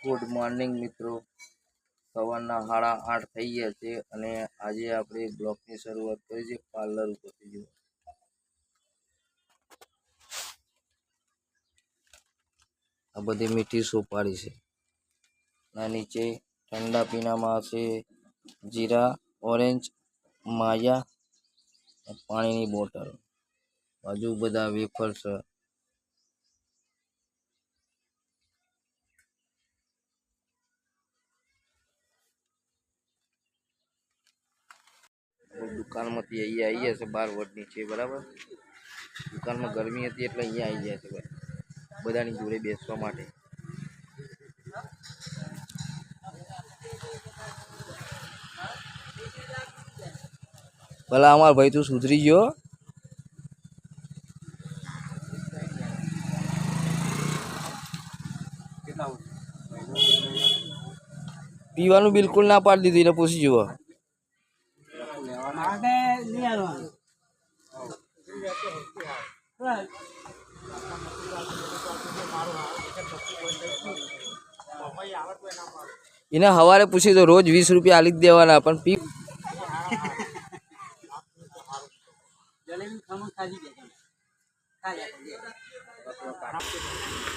Good morning મિત્રો, સવારના 8:30 થઈ ગયા છે અને આજે આપણે બ્લોગની શરૂઆત કરી છે પાર્લર ઉપરથી. જો આ બધી મીઠી સોપારી છે, ના નીચે ઠંડા પીણામાં છે જીરા, ઓરેન્જ, માયા, પાણીની બોટલ, બાજુ બધા વેફર છે. દુકાનમાંથી અહીંયા આવી છે 12 વોટની છે, બરાબર. દુકાનમાં ગરમી હતી એટલે અહીંયા આવી જાય છે બધાની જોડે બેસવા માટે. ભલા અમાર ભાઈ તું સુધરી ગયો. પીવાનું બિલકુલ ના પાડી દીધી એટલે પૂછી જુઓ. એને સવારે પૂછી તો રોજ 20 રૂપિયા આલી જ દેવાના, પણ પી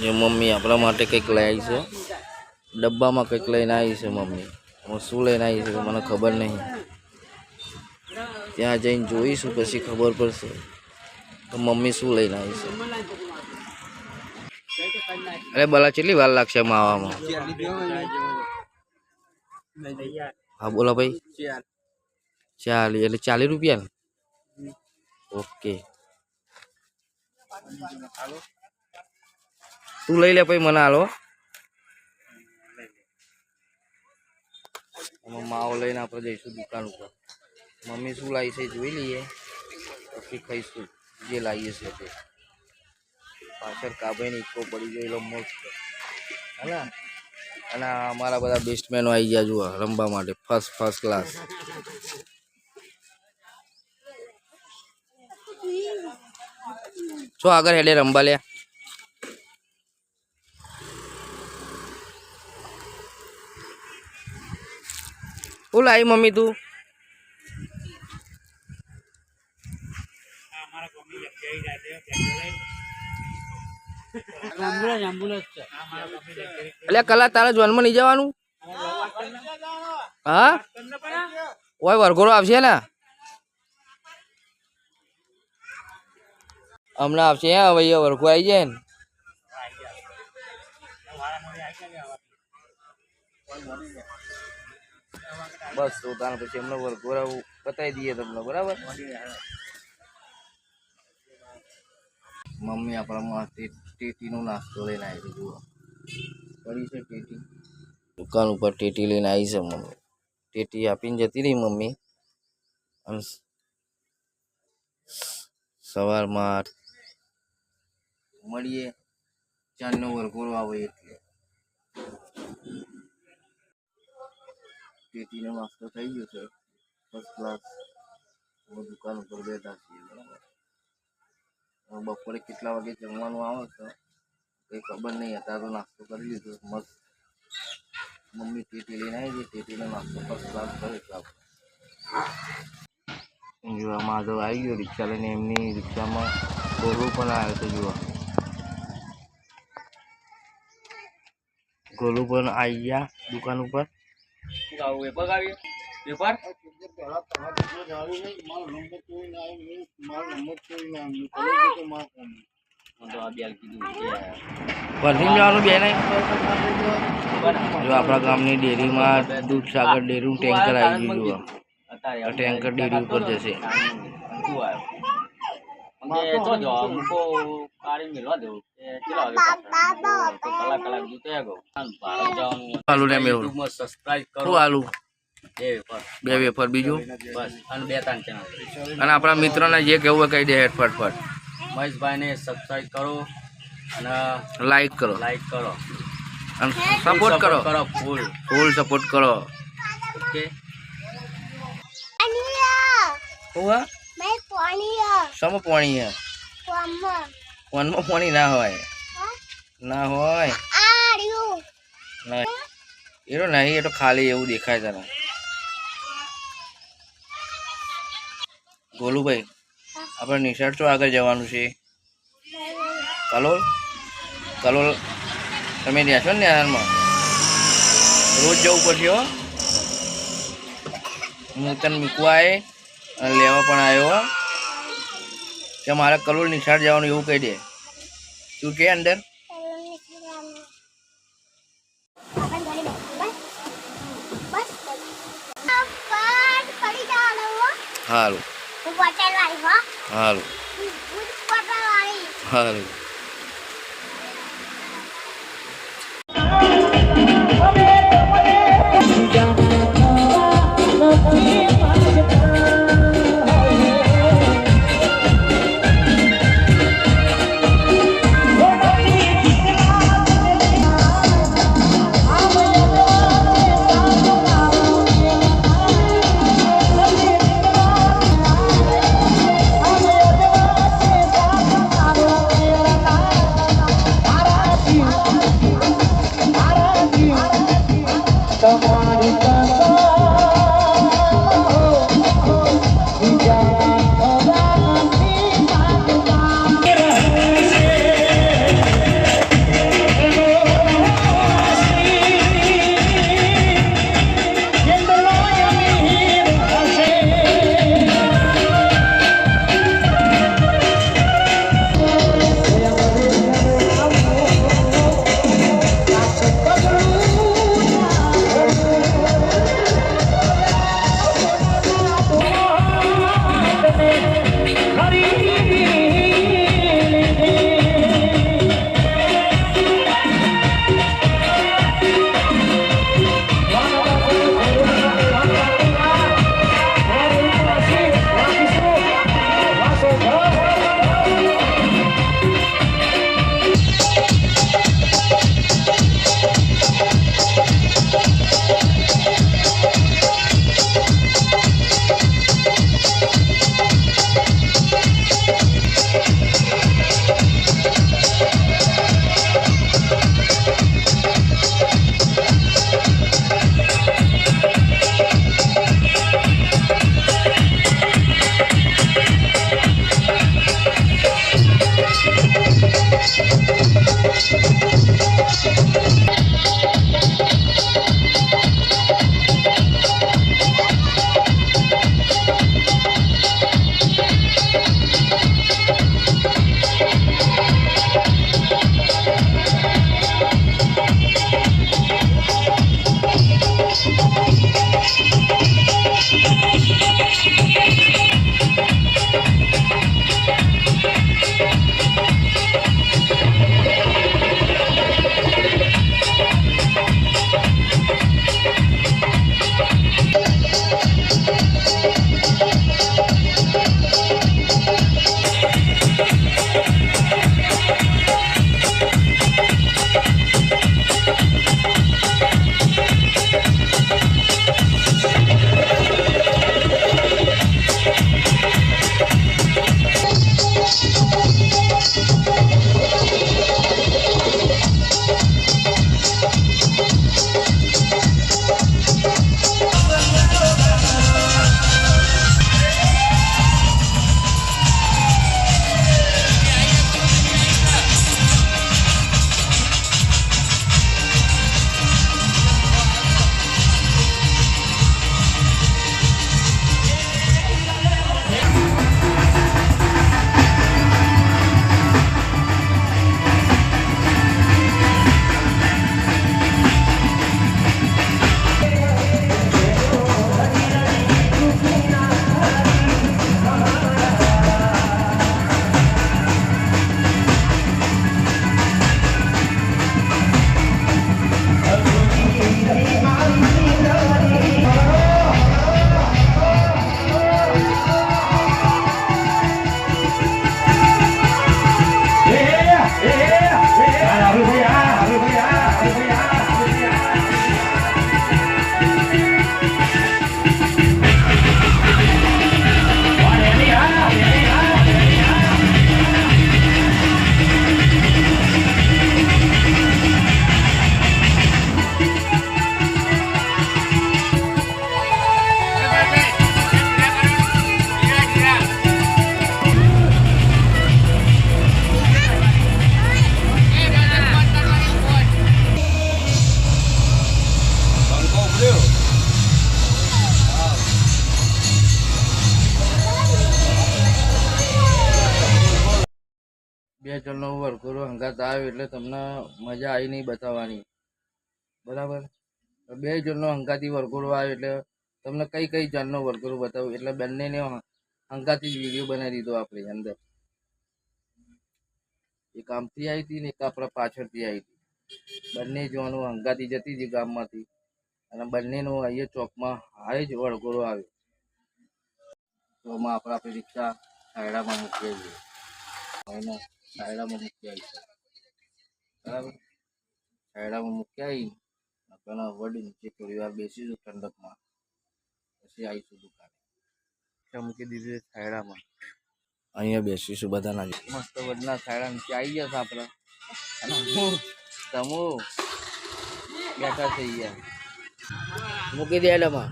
જે મમ્મી આપણા માટે કંઈક લઈ આવી છે, ડબ્બામાં કંઈક લઈને આવી છે મમ્મી. હું શું લઈને આવી છે મને ખબર નહીં, ત્યાં જઈને જોઈશું પછી ખબર પડશે તો મમ્મી શું લઈને આવી છે. અરે બલા કેટલી વાર લાગશે એમાં આવવામાં? હા બોલો ભાઈ. 40 એટલે 40 રૂપિયા ને? ઓકે, તું લઈ લે પછી મને હાલો. માવો લઈને આપણે જઈશું દુકાન ઉપર. મમ્મી શું લાવી છે જોઈ લઈએ, પછી ખાઈશું જે લાવીએ છે તે. પાછળ કાભાઈને ઈકો પડી ગયેલો મસ્ત, હા. અને અમારા બધા બેસ્ટમેનો આવી ગયા જુઓ રમવા માટે, ફર્સ્ટ ક્લાસ. શું આગળ હેડે રમવા લે? શું લાવી મમ્મી તું? એટલે કલા તારા જોનમાં નહીં જવાનું? હા ઓય વરઘોડો આવશે ને હમણાં આવશે. હા ભાઈ વરઘો આવી જાય ને બસ તો તાર પછી એમને વરઘોડા બતાવી દઈએ તમને, બરાબર. મમ્મી આપણામાં ટેટીનો નાસ્તો લઈને આવી જુઓ, પડી છે ટેટી દુકાન ઉપર. ટેટી લઈને આવી છે મમ્મી. ટેટી આપીને જતી રહી મમ્મી. સવારમાં મળીએ, ચાંદનો વરઘોડો આવે એટલે. ટેટીનો નાસ્તો થઈ ગયો છે ફર્સ્ટ ક્લાસ. દુકાન ઉપર બેઠા છીએ, બરાબર. બપોરે કેટલા વાગે જમવાનું આવે છે કંઈ ખબર નહીં. અત્યારે તો નાસ્તો કરી લીધો મસ્ત. મમ્મી ટેટી લઈને આવી છે, ટેટીનો નાસ્તો ફર્સ્ટ ક્લાસ કરે છે આપણે. જો માધવ આવી ગયો રિક્ષા લઈને. એમની રિક્ષામાં ગોલું પણ આવ્યો છે જુઓ. ગોલું પણ આવી ગયા દુકાન ઉપર. જો આપણા ગામની ડેરીમાં દૂધ સાગર ડેરીનું ટેન્કર આવી ગયું જુઓ. ટેન્કર ડેરી ઉપર જશે. બે વેફર બીજું અને આપણા મિત્રોને જે કેવું હોય કહી દે ફટફટ. મહેશભાઈને સબસ્ક્રાઇબ કરો અને લાઈક કરો અને સપોર્ટ કરો. ફૂલ સપોર્ટ કરો. ઓકે. સમ પાણી ફોનમાં પાણી ના હોય, ના હોય. નહીં એ તો નહીં, એ તો ખાલી એવું દેખાય તને. ગોલુભાઈ, આપણે નિશાળ તો આગળ જવાનું છે. કલોલ કલોલ તમે ત્યાં છો ને નિહાળમાં? રોજ જવું પડશે હો. હું તને મૂકવા આવે અને લેવા પણ આવ્યો કે મારે કલોલ નિશાળ જવાનું એવું કહી દે. તું કે અંદર હારું હારું હારું. બે જણનો વરઘોડો હંગાત આવે એટલે તમને મજા આવી નહીં બતાવવાની, બરાબર. બે જણનો હંગાતી વરઘોડો આવે એટલે તમને કઈ કઈ જાતનો વરઘોડો બતાવું, એટલે બંનેને હંગાતી જ વિડીયો બનાવી દીધો આપણે. અંદર એક આમથી આવી હતી ને એક આપણા પાછળથી આવી હતી. બંને જોવાનું હંગાતી જતી હતી ગામમાંથી, અને બંનેનો અહીંયા ચોકમાં હાય જ વરઘોડો આવ્યો. તો આમાં આપણી રિક્ષા સાયડામાં મૂકી આવીએ, સાયડામાં મૂકી આવી છે, બરાબર. સાયડામાં મૂકી આવી વડી નીચે થોડી વાર બેસીશું ઠંડકમાં, પછી આવીશું દુકાને. મૂકી દીધી છાયડામાં, અહીંયા બેસીશું બધાના મસ્ત વડના છાયડા નીચે આવી જશે આપણે. અને હું તમો બેઠા થઈ ગયા, મૂકી દે એડામાં.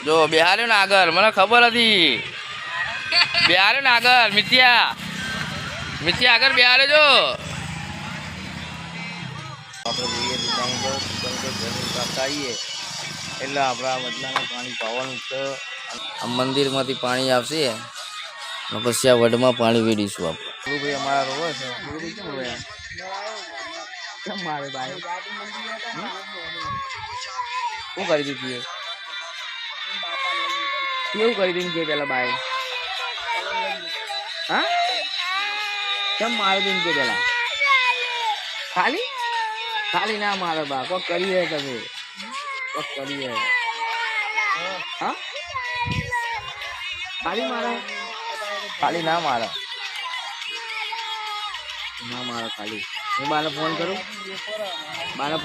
જો બિહાર્યો ને આગળ, મને ખબર હતી. બિહાર્યો ને આગળ, મિત્યા આગળ બિહારે જો. આપણે જઈએ દુકાન પર, આવીએ એટલે આપણા વડલામાં પાણી પાવાનું છે. આ મંદિરમાંથી પાણી આવશે અને પછી આ વડમાં પાણી વેડીશું આપણે. ગુરુભાઈ અમારા રોવે છે. ગુરુભાઈ કેમ રોયા? કેમ મારે ભાઈ શું કરી દીધું? કેવું કરી દીધું કે પેલા ભાઈ? હા, કેમ મારે દીધું કે પેલા? ખાલી ખાલી ના મારે બા, કોક કરીએ તમે, કોક કરીએ. હા, ખાલી મારે, ખાલી ના મારે, ના મારે ખાલી. હું બાને ફોન કરું, બાને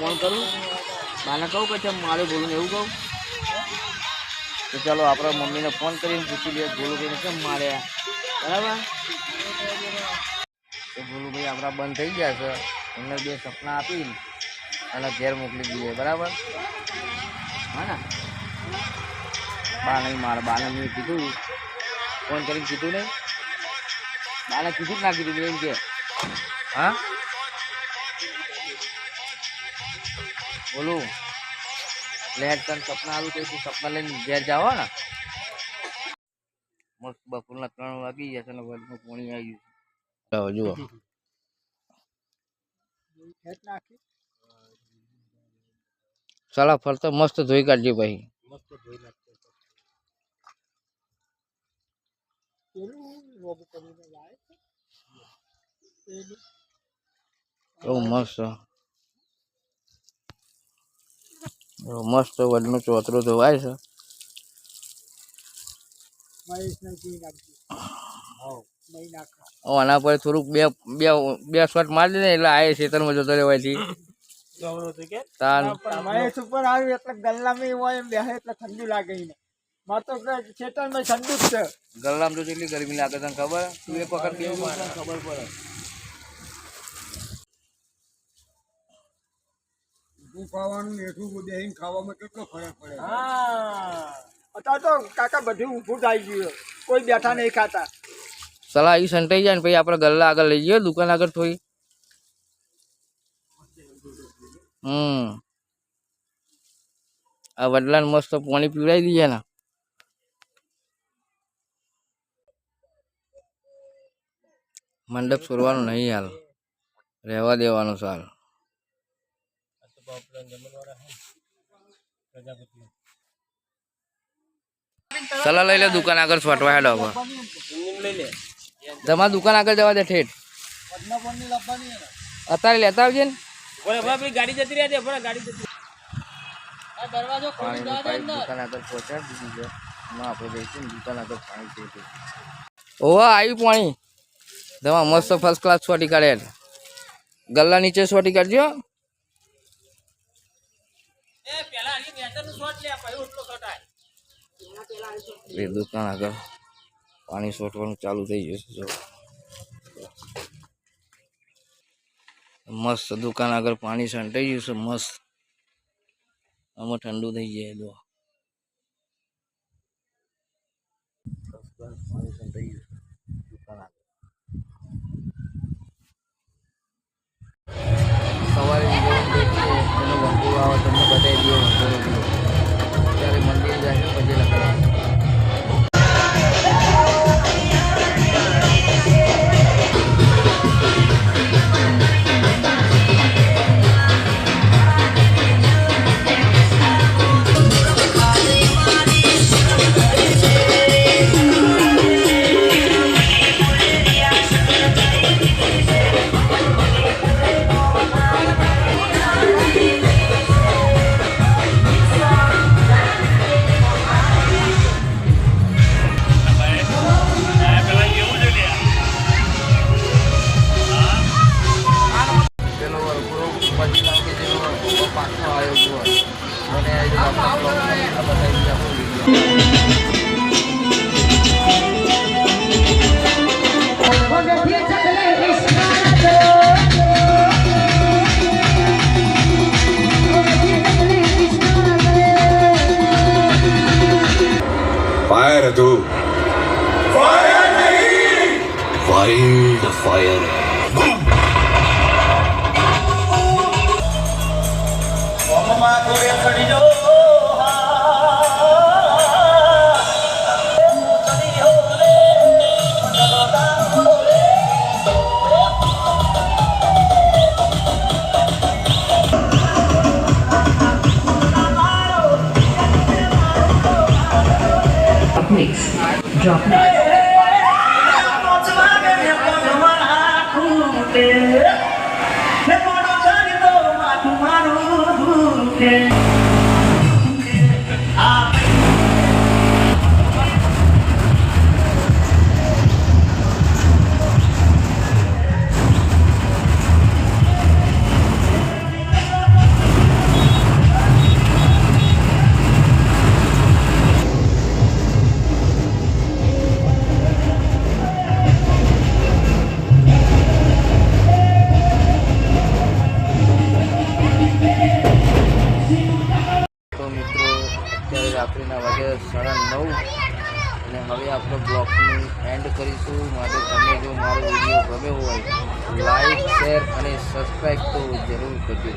કહું કે છે મારે બોલું એવું કહું. તો ચાલો આપણે મમ્મીને ફોન કરીને પૂછી લઈએ ભોલુભાઈને કેમ માર્યા, બરાબર. તો ભોલુભાઈ આપણા બંધ થઈ ગયા છે, એમને 2 સપના આપીને અને ઘેર મોકલી દઈએ, બરાબર. હા ને, બા નહીં મારે, બાને મેં કીધું, ફોન કરીને કીધું નહીં, બાને કીધું જ ના કીધું એમ કે. હા બોલું લેટ તને સપના આવું તો તું સપના લઈને ઘેર જાવ ને. મસ્ત બપોરના 3 વાગી ગયા છે ને વડમાં પાણી આવી ગયું. જુઓ સાલા ફરતો મસ્ત ધોઈ કાઢજો ભાઈ. મસ્ત મસ્ત વડનો ચોતરો ધોવાય છે. આના પર થોડુંક બે શોટ મારી દે ને એટલે આ ખેતરમાં જતો રહેવાયથી. ગલ્લામાં તો કેટલી ગરમી લાગે તને ખબર? તું એક વખત ખબર પડે. ખાવામાં કેટલો ફરક પડે. અત્યારે તો કાકા બધું ઊભું થઈ ગયું, કોઈ બેઠા નહીં ખાતા. સલાહ એ સંટાઈ જાય ને પછી આપણે ગલ્લા આગળ લઈ જઈએ, દુકાન આગળ થોડી. આ વડલાને મસ્ત પાણી પીવડાવી દઈએ ને. મંડપ છોડવાનું નહીં, હાલ રહેવા દેવાનું સાલ. સલાહ લઈ લે દુકાન આગળ છોટવા હેડો. હવે તમારે દુકાન આગળ જવા દે ઠેઠ. અત્યારે લેતા આવજે ને. ગાડી જતી રહી છે, ગાડી જતી. પાણીની પાઇપ દુકાન આગળ પહોંચાડી દીધી છે. આપણે જઈશું ને દુકાન આગળ પાણી થઈ. ઓવા આવ્યું પાણી. તમારે મસ્ત ફર્સ્ટ ક્લાસ છોટી કાઢે. ગલ્લા નીચે છોટી કાઢજો. એ દુકાન આગળ પાણી છોટવાનું ચાલુ થઈ જશે. જો મસ્ત દુકાન આગળ પાણી છંટાઈ ગયું છે મસ્ત. આમાં ઠંડુ થઈ જાય. જો પાણી છંટાઈ ગયું દુકાન આગળ. સવારે એનો વંકુ આવે તમને બતાવી દઈએ. Wild fire mix. Drop mix. તો મિત્રો અત્યારે રાત્રિના વાગ્યા 9:30 અને હવે આપણે બ્લોગનું એન્ડ કરીશું. માટે તમે જો મારો વિડીયો ગમ્યો હોય લાઈક શેર અને સબસ્ક્રાઈબ તો જરૂર કરજો.